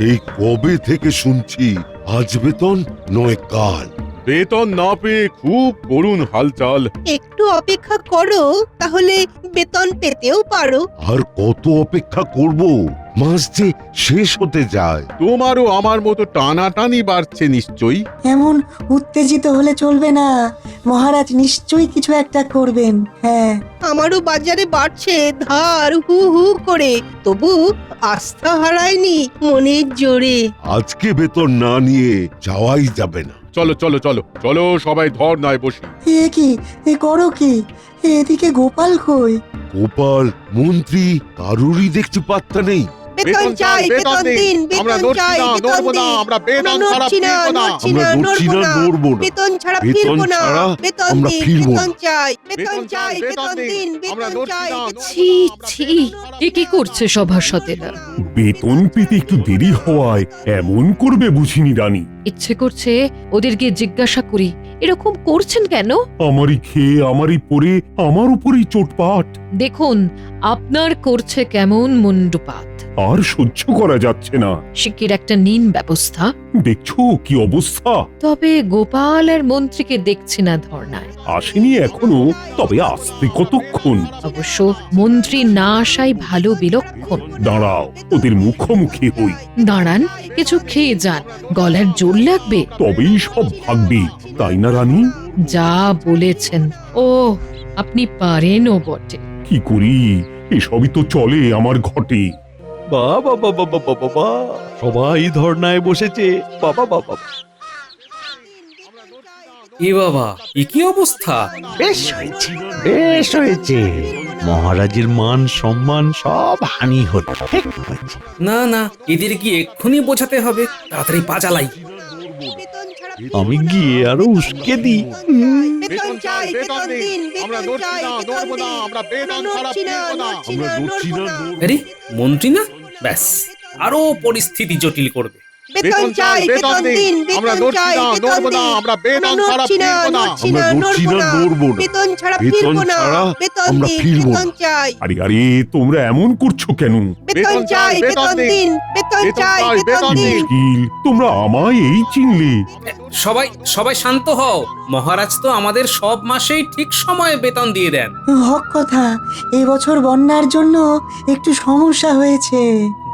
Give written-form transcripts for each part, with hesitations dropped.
সেই কবে থেকে শুনছি আজ বেতন নয় কাল। বেতন না পেয়ে খুব করুণ হালচাল। একটু অপেক্ষা করো, তাহলে বেতন পেতেও পারো। আর কত অপেক্ষা করব? মাস যে শেষ হতে যায়। তোমারও আমার মতো টানাটানি বাড়ছে নিশ্চয়ই। এমন উত্তেজিত হলে চলবে না, মহারাজ নিশ্চয়ই কিছু একটা করবেন। হ্যাঁ, আমারও বাজারে বাড়ছে ধার হু হু করে, তবু আস্থা হারায়নি মনের জোরে। আজকে বেতন না নিয়ে যাওয়াই যাবে না। চলো চলো চলো চলো, সবাই ধর্নায় বসি। এ কি, এ করো কি? এদিকে গোপাল কই? গোপাল, মন্ত্রী কারুরই দেখতে পাত্তা নেই। বেতন চাই, বেতন দিন, আমরা বেতন নড়ছি চাই, না, বেতন নড়বো না, দিন। আমরা বেতন ছাড়া নড়ছি না, ফিরবো না। নড়ছি আমরা না, নড়ছি না, নড়বো না। নড়বো না। বেতন ছাড়া বেতন ফিরবো না। ছাড়া বেতন আমরা দিন, ফিরবো না। বেতন চাই, বেতন চাই, বেতন দিন, আমরা বেতন নড়ছি চাই। না, বেতন- ছি ছি, এ কি করছে সভাসদেরা? বেতন পেতে একটু দেরি হওয়ায় এমন করবে বুঝিনি রানী। ইচ্ছে করছে ওদেরকে জিজ্ঞাসা করি, এরকম করছেন কেন? আমারই খেয়ে আমারই পরে আমার উপরেই চোটপাট। দেখুন, আপনার করছে কেমন মুন্ডুপাত। আর সহ্য করা যাচ্ছে না। শিগগির একটা নিন ব্যবস্থা। দেখছো কি অবস্থা? তবে গোপাল আর মন্ত্রীকে দেখছি না ধর্নায়। আসেনি এখনো, তবে আসতে কতক্ষণ? অবশ্য মন্ত্রী না আসাই ভালো বিলক্ষণ। দাঁড়াও, ওদের মুখোমুখি হই, দাঁড়ান, কিছু খেয়ে যান, গলার জোর লাগবে। তবেই সব ভাগবে, তাই না রানী? যা বলেছেন। ও, আপনি পারেনও বটে। কি করি, এসবই তো চলে আমার ঘটে। বাবা বাবা বাবা বাবা, সবাই ধর্নায় বসেছে। বাবা বাবা, এ বাবা, এ কি অবস্থা? বেশ হয়েছে, বেশ হয়েছে। মহারাজের মান সম্মান সব হানি হলো। ঠিক হয়েছে। না না, এদের কি এক্ষুনি বোঝাতে হবে? তাড়াতাড়ি পা চালাই। বেতন ছাড়া আমি গিয়ে আরো উস্কে দিই। বেতন চাই, বেতন দিন, আমরা বেতন নড়ছি চাই, না, বেতন নড়বো না, দিন। আমরা বেতন ছাড়া নড়ছি না, ফিরবো না। নড়ছি আমরা না, নড়ছি না, নড়বো না। নড়বো আরে, মন্ত্রী না? ব্যাস, আরো পরিস্থিতি জটিল করবে। বেতন চাই, বেতন দিন, আমরা বেতন নড়ছি চাই, না, বেতন নড়বো না, দিন। আমরা বেতন ছাড়া নড়ছি না, ফিরবো না। নড়ছি আমরা না, নড়ছি না, নড়বো না। নড়বো না। বেতন ছাড়া বেতন ফিরবো না। ছাড়া বেতন আমরা দিন, ফিরবো না। বেতন চাই। আরে আরে, তোমরা এমন করছো কেন? বেতন চাই, বেতন দিন, বেতন চাই, বেতন দিন। মুশকিল, তোমরা আমায় এই চিনলে? সবাই সবাই শান্ত হও। মহারাজ তো আমাদের সব মাসেই ঠিক সময়ে বেতন দিয়ে দেন। হক কথা, এবছর বন্যার জন্য একটু সমস্যা হয়েছে।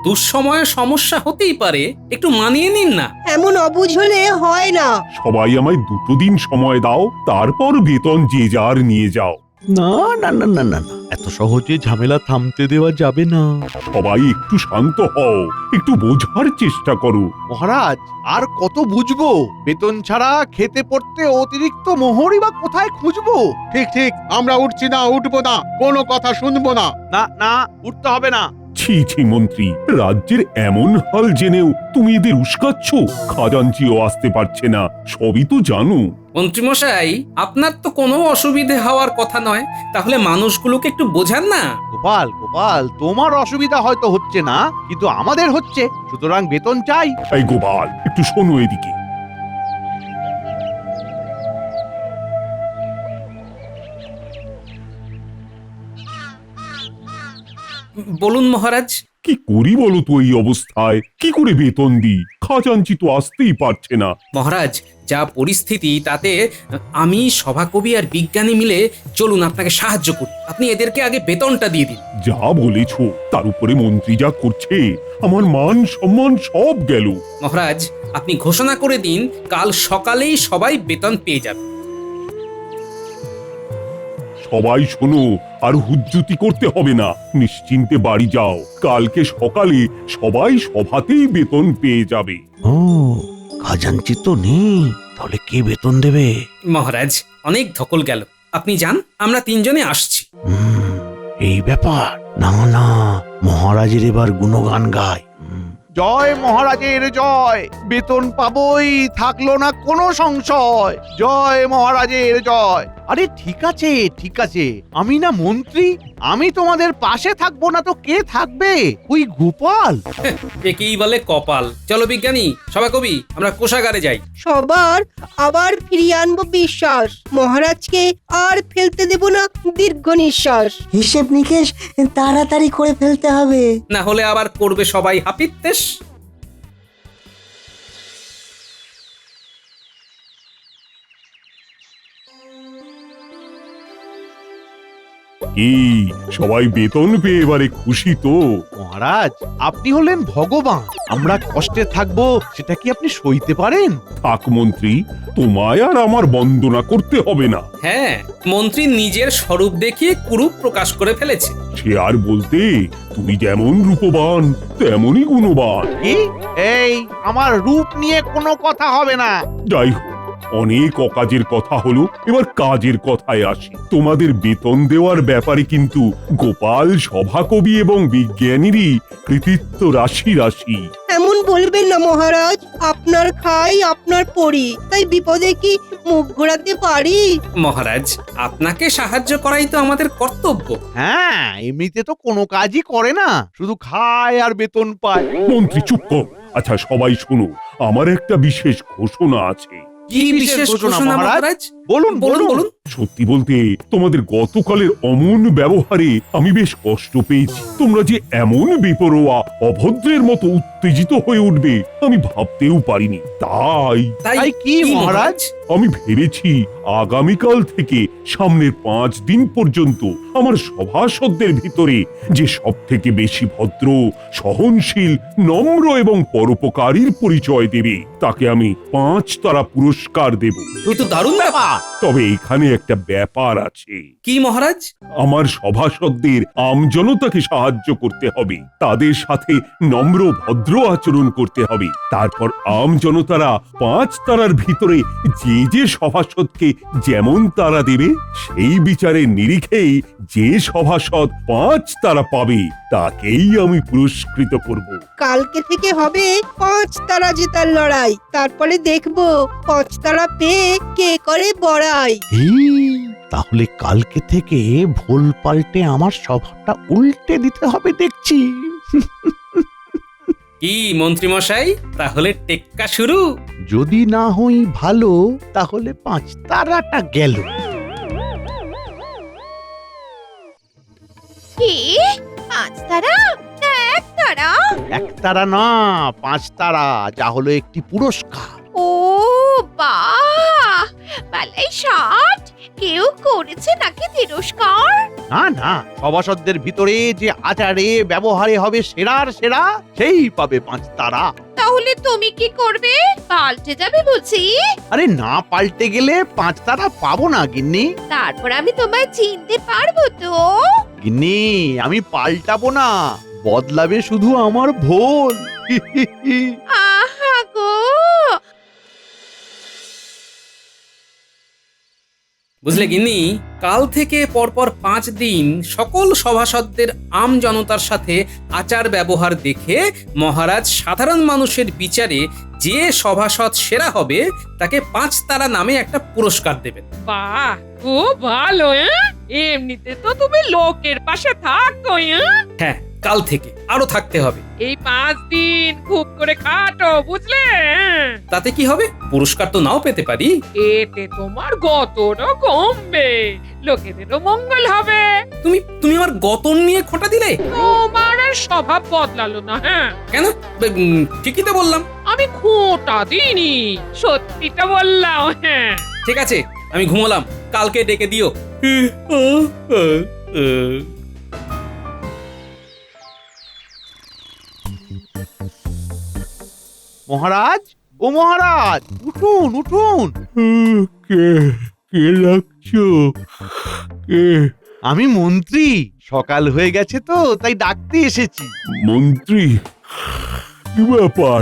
দুঃসময়ে সমস্যা হতেই পারে, একটু মানিয়ে নিন না। এমন অবুঝ হলে হয় না। সবাই আমায় 2 দিন সময় দাও, তারপর বেতন যে যার নিয়ে যাও। না না না না না না, এত সহজে ঝামেলা থামতে দেওয়া যাবে না। সবাই একটু শান্ত হও, একটু বোঝার চেষ্টা করো। মহারাজ, আর কত বুঝবো? বেতন ছাড়া খেতে পড়তে অতিরিক্ত মোহরই বা কোথায় খুঁজবো? ঠিক ঠিক, আমরা উঠছি না, উঠবো না, কোনো কথা শুনবো না। না না, উঠতে হবে না। ছি ছি মন্ত্রী, রাজ্যের এমন হাল জেনেও তুমি এদের উস্কাচ্ছ। খাজাঞ্চিও আসতে পারছে না, সবই তো জানো। মন্ত্রীমশাই, আপনার তো কোনো অসুবিধে হওয়ার কথা নয়, তাহলে মানুষগুলোকে একটু বোঝান না। গোপাল গোপাল, তোমার অসুবিধা হয়তো হচ্ছে না, কিন্তু আমাদের হচ্ছে। সুতরাং বেতন চাই। এই গোপাল, একটু শোনো এদিকে। বলুন মহারাজ। কি করি বলো তো এই অবস্থায়? কি করে বেতন দিই? খাজাঞ্চি তো আসতেই পারছে না। মহারাজ, যা পরিস্থিতি তাতে আমি সভাকবি আর বিজ্ঞানী মিলে চলুন আপনাকে সাহায্য করি। আপনি এদেরকে আগে বেতনটা দিয়ে দিন। যা বলেছো, তার উপরে মন্ত্রী যা করছে, আমার মান সম্মান সব গেল। মহারাজ, আপনি ঘোষণা করে দিন, কাল সকালেই সবাই বেতন পেয়ে যাবে। সবাই শোনো, আর হুজ্জুতি করতে হবে না, নিশ্চিন্তে বাড়ি যাও। কালকে সকালে সবাই সভাতেই বেতন পেয়ে যাবে। ও, খাজাঞ্চি তো নেই, তাহলে কে বেতন দেবে? মহারাজ, অনেক ধকল গেল, আপনি যান, আমরা 3 জনে আসছি। এই ব্যাপার। না না, মহারাজের এবার গুণগান গায়। জয় মহারাজের জয়। বেতন পাবই, থাকলো না কোনো সংশয়। জয় মহারাজের জয়। আরে ঠিক আছে ঠিক আছে, আমি না মন্ত্রী, আমি তোমাদের পাশে থাকবো না তো কে থাকবে? ওই গোপাল। একেই বলে কপাল। চলো বিজ্ঞানী, সভাকবি, আমরা কোষাগারে যাই। সবার আবার ফিরিয়ে আনবো বিশ্বাস। মহারাজকে আর ফেলতে দেব না দীর্ঘ নিঃশ্বাস। হিসেব নিকেশ তাড়াতাড়ি করে ফেলতে হবে। না হলে আবার করবে সবাই হাপিত্যেশ। কি সবাই বেতন পেয়ে এবারে খুশি তো? মহারাজ আপনি হলেন ভগবান, আমরা কষ্টে থাকবো সেটা কি আপনি সইতে পারেন? থাক মন্ত্রী, তোমায় আর আমার বন্দনা করতে হবে না। হ্যাঁ, মন্ত্রী নিজের স্বরূপ দেখিয়ে কুরূপ প্রকাশ করে ফেলেছে। সে আর বলতে, তুমি যেমন রূপবান তেমনই গুণবান। কি? এই আমার রূপ নিয়ে কোনো কথা হবে না। যাই হোক, অনেক অকাজের কথা হলো, এবার কাজের কথায় আসি। তোমাদের বেতন দেওয়ার ব্যাপারে কিন্তু গোপাল, সভাকবি এবং বিজ্ঞানীরই কৃতিত্ব রাশি রাশি। এমন বলবেন না মহারাজ, আপনার খাই আপনার পড়ি, তাই বিপদে কি মুখ ঘোরাতে পারি? মহারাজ, আপনাকে সাহায্য করাই তো আমাদের কর্তব্য। হ্যাঁ, এমনিতে তো কোনো কাজই করে না, শুধু খায় আর বেতন পায়। মন্ত্রী চুপ কর। আচ্ছা সবাই শোনো, আমার একটা বিশেষ ঘোষণা আছে। কি বিশেষ ঘোষণা মহারাজ? বলুন বলুন বলুন। বলুন। সত্যি বলতে, তোমাদের গতকালের অমন ব্যবহারে আমি বেশ কষ্ট পেয়েছি। তোমরা যে এমন বেপরোয়া অভদ্রের মতো উত্তেজিত হয়ে উঠবে আমি ভাবতেও পারিনি। তাই কি মহারাজ? আমি ভেবেছি আগামীকাল থেকে সামনের 5 দিন পর্যন্ত আমার সভাসদদের ভিতরে যে সব থেকে বেশি ভদ্র, সহনশীল, নম্র এবং পরোপকারীর পরিচয় দেবে তাকে আমি 5 তারা পুরস্কার দেব। তুই তো দারুণ ব্যাপার। তবে এখানে একটা ব্যাপার আছে। কি মহারাজ? আমার সভাসদদের আমজনতাকে সাহায্য করতে হবে, তাদের সাথে নম্র ভদ্র আচরণ করতে হবে। তারপর আমজনতারা 5 তারার ভিতরে যে যে সভাসদকে যেমন তারা দেবে, সেই বিচারের নিরিখেই যে সভাসদ 5 তারা পাবে তাকেই আমি পুরস্কৃত করব। কালকে থেকে হবে 5 তারা জেতার লড়াই, তারপরে দেখবো 5 তারা পেয়ে কে করে বড়াই। তাহলে কালকে থেকে ভুল পাল্টে আমার স্বভাবটা উল্টে দিতে হবে দেখছি। কি মন্ত্রী মশাই, তাহলে টেক্কা শুরু? যদি না হই ভালো, তাহলে 5 তারাটা গেল। কি 5 তারা না 1 তারা? 1 তারা না, 5 তারা, যা হলো একটি পুরস্কার। ও বাহ, বালাই ষাট, কেউ করেছে নাকি তিরস্কার? না না, সভাসদদের ভিতরে যে আচারে ব্যবহারে হবে সেরার সেরা, সেই পাবে 5 তারা। তাহলে তুমি কি করবে? পাল্টে যাবে বুঝি? আরে না, পাল্টে গেলে 5 তারা পাবো না গিন্নি। তারপর আমি তোমায় চিনতে পারবো তো? গিন্নি, আমি পাল্টাবো না, বদলাবে শুধু আমার ভোল। আহা গো, বুঝলে গিন্নি, কাল থেকে পরপর 5 দিন সকল সভাসদদের আম জনতার সাথে আচার ব্যবহার দেখে মহারাজ সাধারণ মানুষের বিচারে যে সভাসদ সেরা হবে তাকে 5 তারা নামে একটা পুরস্কার দেবেন। বাহ, খুব ভালো। এমনিতে তো তুমি লোকের পাশে থাকো। হ্যাঁ, কাল থেকে আরো থাকতে হবে। এই 5 দিন খুব করে খাটো, বুঝলে? তাতে কি হবে? পুরস্কার তো নাও পেতে পারি। এতে তোমার গতটা কমবে, লোকেদেরও মঙ্গল হবে। তুমি আমার গতন নিয়ে খোঁটা দিলে। তোমার আর স্বভাব বদলালো না। হ্যাঁ, কেন? ঠিকই তো বললাম। আমি খোঁটা দিইনি, সত্যিটা বললাম। হ্যাঁ, ঠিক আছে, আমি ঘুমোলাম, কালকে ডেকে দিও। মহারাজ, ও মহারাজ, উঠুন উঠুন। কে কে লাগছো? কে? আমি মন্ত্রী, সকাল হয়ে গেছে তো তাই ডাকতে এসেছি। মন্ত্রী? কি ব্যাপার,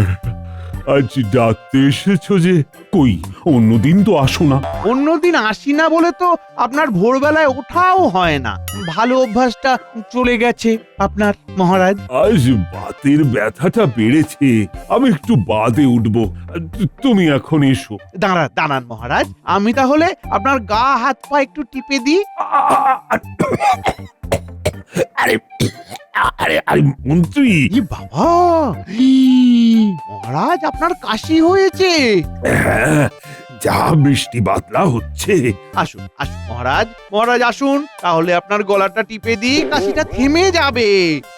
আজ ডাকতে এসেছো যে? কই, অন্যদিন তো আসো না। অন্যদিন আসি না বলে তো আপনার ভোরবেলায় ওঠাও হয় না, ভালো অভ্যাসটা চলে গেছে আপনার মহারাজ। আজ বাতের ব্যথাটা বেড়েছে, আমি একটু বাদে উঠবো। তুমি এখন এসো। দাঁড়ান মহারাজ, আমি তাহলে আপনার গা হাত পা একটু টিপে দিই। আরে আরে আরে মন্ত্রী! ই বাবা, মহারাজ আপনার কাশি হয়েছে। হ্যাঁ, যা বৃষ্টি বাদলা হচ্ছে। আসুন আসুন মহারাজ আসুন, তাহলে আপনার গলাটা টিপে দিই, কাশিটা থেমে যাবে।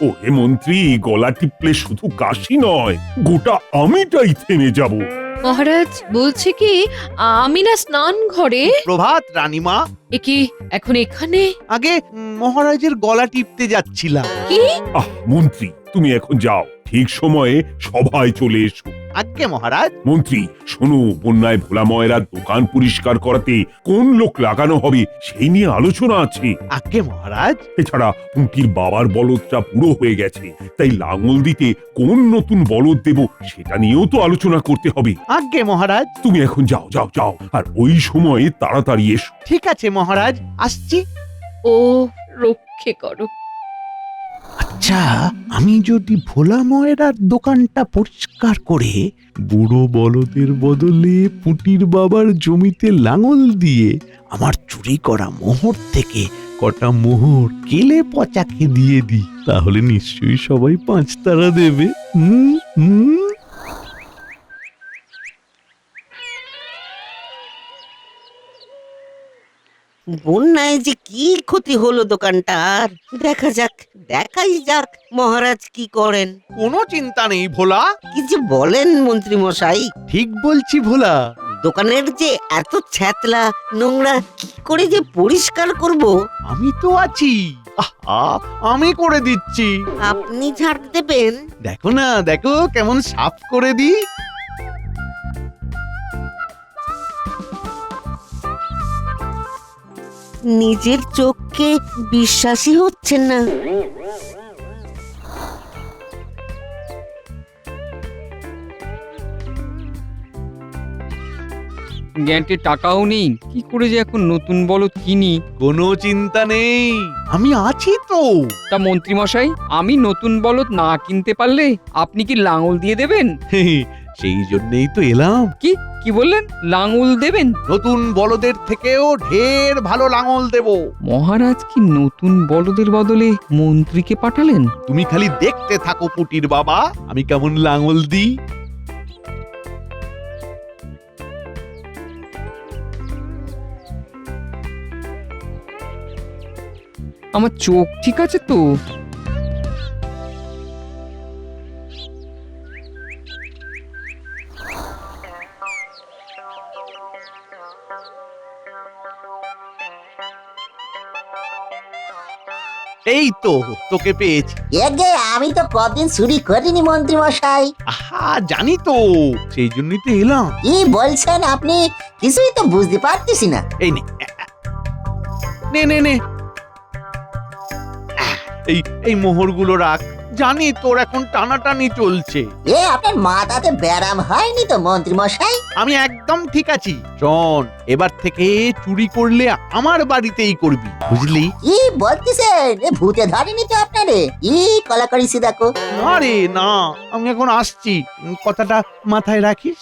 ও হে মন্ত্রী, গলা টিপলে শুধু কাশি নয়, গোটা আমিটাই থেমে যাব। মহারাজ বলছে কি আমি না স্নান ঘরে। প্রভাত রানীমা। এ কি এখন এখানে? আগে মহারাজের গলা টিপতে যাচ্ছিলাম। কি? মন্ত্রী তুমি এখন যাও, ঠিক সময়ে সভায় চলে এসো। আজ্ঞে মহারাজ। মন্ত্রী শোনো, বন্যায় ভোলা ময়রার দোকান পরিষ্কার করাতে কোন লোক লাগানো হবে সেই নিয়ে আলোচনা আছে। আজ্ঞে মহারাজ। এছাড়া পুঁটির বাবার বলদটা বুড়ো হয়ে গেছে, তাই লাঙল দিতে কোন নতুন বলদ দেব সেটা নিয়েও তো আলোচনা করতে হবে। আজ্ঞে মহারাজ। তুমি এখন যাও যাও যাও, আর ওই সময়ে তাড়াতাড়ি এসো। ঠিক আছে মহারাজ, আসছি। ও রক্ষে করো। আচ্ছা, আমি যদি ভোলা ময়রার দোকানটা পরিষ্কার করে বুড়ো বলদের বদলে পুটির বাবার জমিতে লাঙল দিয়ে আমার চুরি করা মোহর থেকে কটা মোহর কেলে পচাকে দিয়ে দিই, তাহলে নিশ্চয়ই সবাই 5 তারা দেবে। হুম হুম। বন্যায় যে কি ক্ষতি হলো দোকানটার, দেখাই যাক মহারাজ কি করেন। কোনো চিন্তা নেই ভোলা। কি যে বলেন মন্ত্রী মশাই, ঠিক বলছি ভোলা। দোকানের যে এত ছ্যাতলা নোংরা কি করে যে পরিষ্কার করব? আমি তো আছি, আমি করে দিচ্ছি। আপনি ঝাড় দেবেন? দেখো না, দেখো কেমন সাফ করে দিই। নিজের চোখকে বিশ্বাসই হচ্ছে না। গ্যান্টে টাকাও নেই, কি করে যে এখন নতুন বলদ কিনি। কোনো চিন্তা নেই, আমি আছি তো। তা মন্ত্রী মশাই, আমি নতুন বলদ না কিনতে পারলে আপনি কি লাঙল দিয়ে দেবেন? সেই জন্যই তো এলাম। কি বললেন? লাঙল দেবেন? নতুন বলদের থেকেও ঢের ভালো লাঙল দেব। মহারাজ কি নতুন বলদের বদলে মন্ত্রীকে পাঠালেন? তুমি খালি দেখতে থাকো পুটির বাবা, আমি কেমন লাঙল দিই। আমার চোখ ঠিক আছে তো? এই তো তোকে পেয়েছি। এগে আমি তো কদিন চুরি করিনি মন্ত্রী মশাই। আহা, জানি তো, সেই জন্যই তো এলাম। কি বলছেন আপনি? কিছুই তো বুঝতে পারতেছি না। এই নে নে নে নে, এই মোহরগুলো রাখ। জানি তোর এখন টানাটানি চলছে। এ আপনার মাথাতে ব্যারাম হয়নি তো মন্ত্রী মশাই? আমি একদম ঠিক আছি। শোন, এবার থেকে চুরি করলে আমার বাড়িতেই করবি, বুঝলি? কি বলতেছেন? এ ভূতে ধরেনি তো আপনারে? কি কলা করিছি দেখো। না রে না, আমি এখন আসছি, কথাটা মাথায় রাখিস।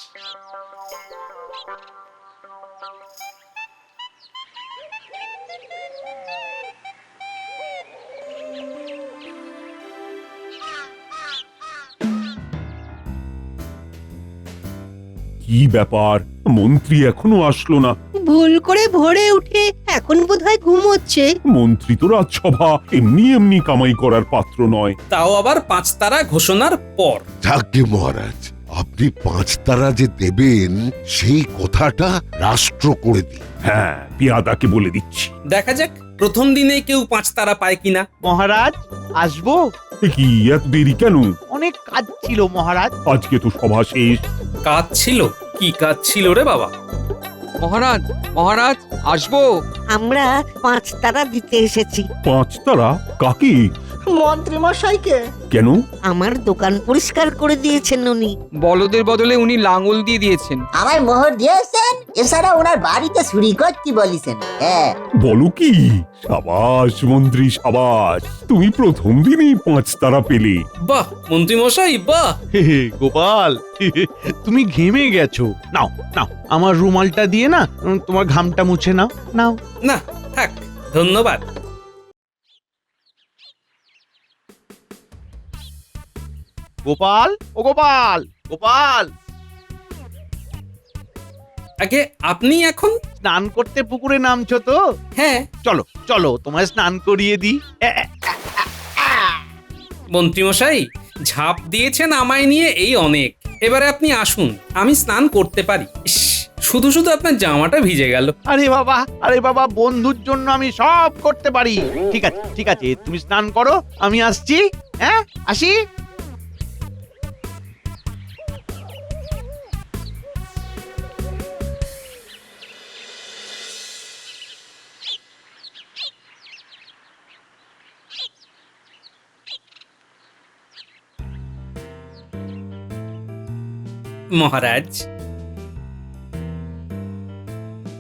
কি ব্যাপার, মন্ত্রী এখনো আসলো না? ভুল করে ভোরে উঠে এখন বোধহয় ঘুমোচ্ছে। মন্ত্রী তো রাজসভা এমনি এমনি কামাই করার পাত্র নয়। তাও আবার 5 তারা ঘোষণার পর। যাকে মহারাজ, আপনি 5 তারা যে দেবেন সেই কথাটা রাষ্ট্র করে দিন। হ্যাঁ, পেয়াদাকে বলে দিচ্ছি। দেখা যাক প্রথম দিনে কেউ 5 তারা পায় কিনা। মহারাজ আসবো? কি এত দেরি কেন? অনেক কাজ ছিল মহারাজ। আজকে তো সভা শেষ। কাজ ছিল? কি কাজ ছিল রে বাবা? মহারাজ, মহারাজ আসবো? আমরা 5 তারা দিতে এসেছি। 5 তারা? কাকে? মন্ত্রী মশাইকে। কেন? আমার দোকান পরিষ্কার করে দিয়েছেন উনি। বলদের বদলে উনি লাঙল দিয়ে দিয়েছেন। আমার মোহর দিয়েছেন, এছাড়া ওনার বাড়িতে চুরি করতে বলেছেন। হ্যাঁ। বলো কি? সাবাস মন্ত্রী, সাবাস, তুমি প্রথম দিনই 5 তারা পেলে। বাহ মন্ত্রী মশাই, বাহ। গোপাল, তুমি ঘেমে গেছো। নাও নাও, আমার রুমালটা দিয়ে না তোমার ঘামটা মুছে নাও। নাও না থাক, ধন্যবাদ। গোপাল, ও গোপাল, গোপাল। আগে আপনি এখন স্নান করতে পুকুরে নামছো তো? হ্যাঁ। চলো চলো, তোমায় স্নান করিয়ে দিই। মন্ত্রী মশাই, ঝাঁপ দিয়েছেন আমায় নিয়ে এই অনেক। এবারে আপনি আসুন, আমি স্নান করতে পারি। ইস, শুধু শুধু আপনার জামাটা ভিজে গেল। আরে বাবা বন্ধুর জন্য আমি সব করতে পারি। ঠিক আছে তুমি স্নান করো, আমি আসছি। হ্যাঁ, আসি। মহারাজ,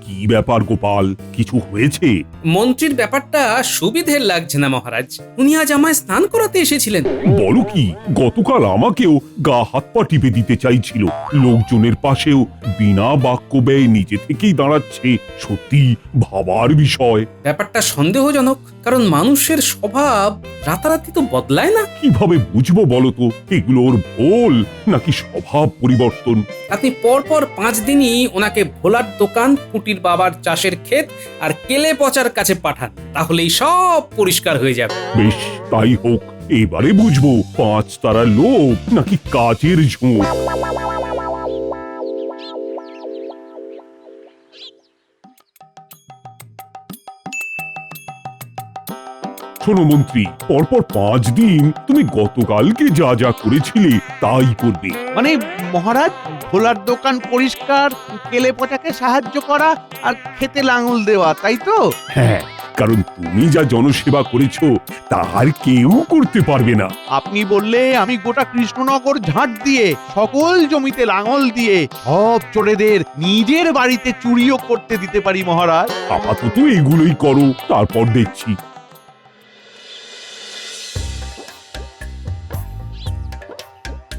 কি ব্যাপার গোপাল, কিছু হয়েছে? মন্ত্রীর ব্যাপারটা সুবিধের লাগছে না মহারাজ। উনি আজ আমায় স্নান করাতে এসেছিলেন। বলো কি, গতকাল আমাকেও গা হাত পা টিপে দিতে চাইছিল। লোকজনের পাশেও বিনা বাক্য ব্যয়ে নিজে থেকেই দাঁড়াচ্ছে। সত্যি ভাবার বিষয়। ব্যাপারটা সন্দেহজনক, কারণ মানুষের স্বভাব রাতারাতি তো বদলায় না। কিভাবে বুঝবো বলো তো, এগুলো ওর ভুল নাকি স্বভাব পরিবর্তন? আপনি পরপর 5 দিনই ওনাকে ভোলার দোকান, পুটির বাবার চাষের ক্ষেত আর কেলে পচার কাছে পাঠান, তাহলেই সব পরিষ্কার হয়ে যাবে। বেশ, তাই হোক। এবারে বুঝবো 5 তারার লোভ নাকি কাজের ঝোঁক। শোনো মন্ত্রী, পরপর 5 দিন তুমি গতকালকে যা যা করেছিলে তাই করবে। মানে মহারাজ, ভোলার দোকান পরিষ্কার, কেলে পচাকে সাহায্য করা আর খেতে লাঙল দেওয়া, তাই তো? হ্যাঁ, কারণ তুমি যা জনসেবা করেছো তার কেউ করতে পারবে না। আপনি বললে আমি গোটা কৃষ্ণনগর ঝাঁট দিয়ে, সকল জমিতে লাঙল দিয়ে, সব চোরেদের নিজের বাড়িতে চুরিও করতে দিতে পারি মহারাজ। আপাতত এগুলোই করো, তারপর দেখছি।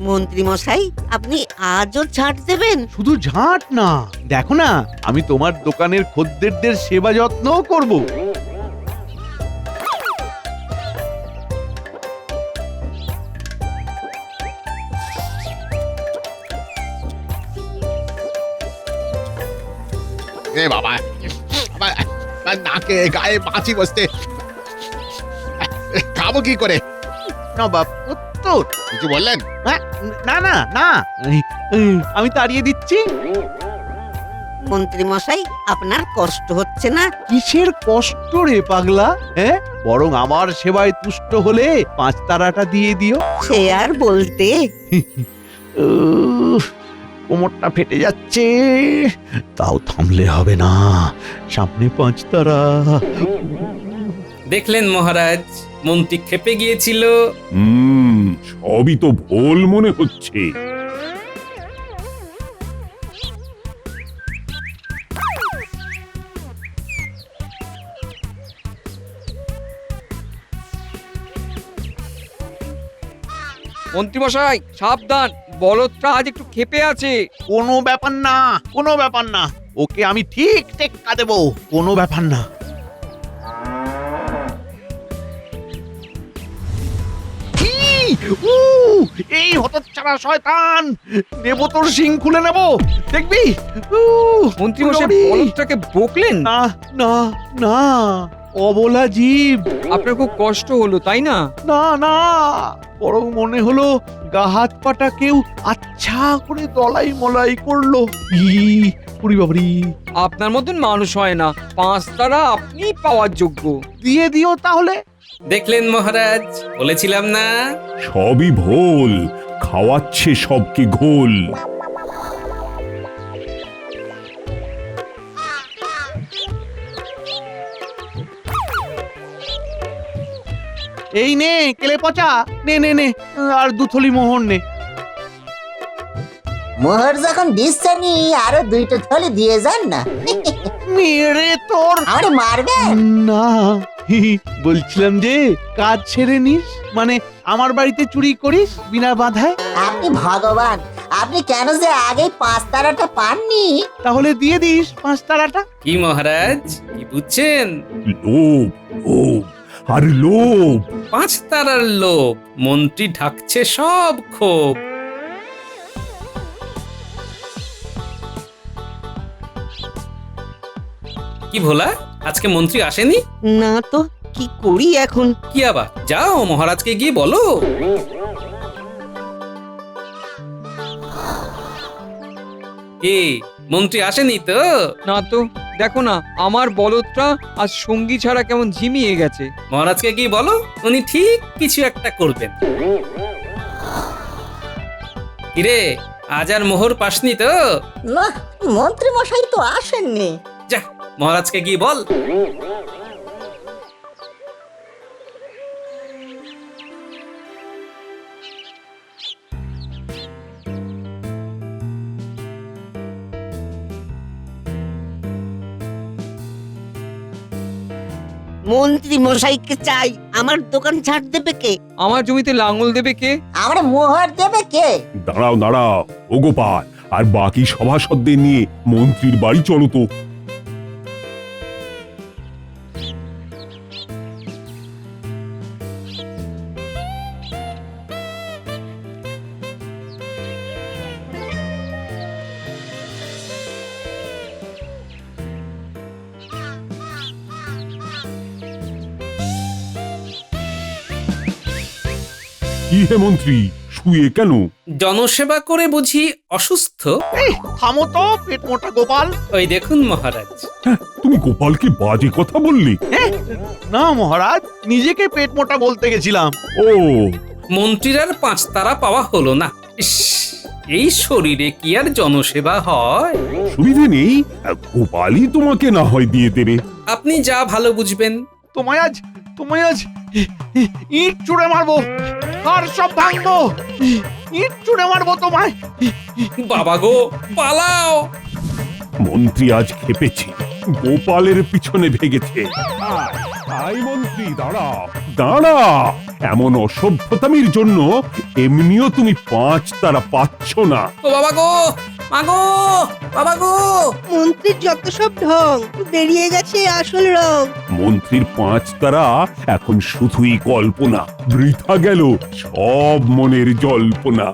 মন্ত্রী মশাই, আপনি আজও ঝাঁট দেবেন? শুধু ঝাঁট না, দেখো না, আমি তোমার দোকানের খদ্দেরদের সেবা যত্নও করব। এ বাবা, নাকে গায়ে মাছি বসতে, খাবো কি করে? নবাব উত্তর কিছু বললেন? হ্যাঁ, না না না, আমি তাড়িয়ে দিচ্ছি। মন্ত্রী মশাই, আপনার কষ্ট হচ্ছে না? কিসের কষ্ট রে পাগলা? হ্যাঁ, বরং আমার সেবায় তুষ্ট হলে 5 তারাটা দিয়ে দিও। সে আর বলতে। কোমরটা ফেটে যাচ্ছে, তাও থামলে হবে না, সামনে 5 তারা। দেখলেন মহারাজ, মন্ত্রী ক্ষেপে গিয়েছিল। সবই তো ভুল মনে হচ্ছে। মন্ত্রী মশাই সাবধান, বলদটা আজ একটু ক্ষেপে আছে। কোনো ব্যাপার না, কোনো ব্যাপার না, ওকে আমি ঠিক টেক্কা দেবো, কোনো ব্যাপার না। এই হতচ্ছাড়া শয়তান, নেব তোর শিং খুলে নেব, দেখবি? মন্ত্রী মশাই বলদটাকে বকলেন? না না না, অবলা জীব। আপনার খুব কষ্ট হলো তাই না? না না, বরং মনে হলো গা হাত পাটা কেউ আচ্ছা করে দলাই মলাই করলো। পুরি বাবরি, আপনার মতন মানুষ হয় না, 5 তারা আপনি পাওয়ার যোগ্য। দিয়ে দিও তাহলে। দেখলেন মহারাজ, বলেছিলাম না? সবই ভুল, খাওয়াচ্ছে সবকে ঘোল। এই নে কেলে পচা, নে নে নে, আর 2 থলি মোহর নে। মোহর যখন দিচ্ছেন আরো 2টা থলি দিয়ে যান না। মেরে তোর আরে মারবে না, বলছিলাম যে কাজ ছেড়ে নিস, মানে আমার বাড়িতে চুরি করিস বিনা বাধায়। আপনি ভগবান, আপনি কেন যে আগে 5 তারাটা পাননি? তাহলে দিয়ে দিস 5 তারাটা। কি মহারাজ, কি বুঝছেন? লোভ, লোভ আর লোভ। 5 তারার লোভ, মন্ত্রী ঢাকছে সব ক্ষোভ। কি ভোলা, আজকে মন্ত্রী আসেনি? না তো, কি করি এখন? কি আবার, যাও মহারাজকে গিয়ে বলো। কে মন্ত্রী আসেনি তো? না তো, দেখো না আমার বলদটা আজ সঙ্গী ছাড়া কেমন ঝিমিয়ে গেছে। মহারাজকে কি বলো, উনি ঠিক কিছু একটা করবেন। কিরে, আজ আর মোহর পাসনি তো? না, মন্ত্রী মশাই তো আসেননি। যা, মহারাজকে গিয়ে বল। মন্ত্রী মশাইকে চাই, আমার দোকান ছাড় দেবে কে? আমার জমিতে লাঙল দেবে কে? আমার মোহর দেবে কে? দাঁড়াও দাঁড়াও, ও গোপাল আর বাকি সভাসদদের নিয়ে মন্ত্রীর বাড়ি চলো তো। কি হে মন্ত্রী, শুয়ে কেন? জনসেবা করে বুঝি অসুস্থ? এই থামো তো পেট মোটা গোপাল। ওই দেখুন মহারাজ। তুমি গোপালকে বাজে কথা বললে? না মহারাজ, নিজেকে পেট মোটা বলতে গেছিলাম। ও, মন্ত্রীর আর 5 তারা পাওয়া হলো না। ইস, এই শরীরে কি আর জনসেবা হয়? সুবিধে নেই, গোপালই তোমাকে না হয় দিয়ে দেবে। আপনি যা ভালো বুঝবেন। তোমায় আজ ইট ছুঁড়ে মারবো, আর সব ভাঙবো। ইট ছুঁড়ে মারবো তোমায়। বাবা গো, পালাও! মন্ত্রী আজ খেপেছে, গোপালের পিছনে ভেগেছে। আই মন্ত্রী, দাঁড়া দাঁড়া, এমন অসভ্যতামির জন্য এমনিও তুমি 5 তারা পাচ্ছ না। ও বাবা গো, মাগো, বাবা গো! মন্ত্রীর যত সব ঢং, বেরিয়ে গেছে আসল রং। মন্ত্রীর 5 তারা এখন শুধুই কল্পনা, বৃথা গেল সব মনের জল্পনা।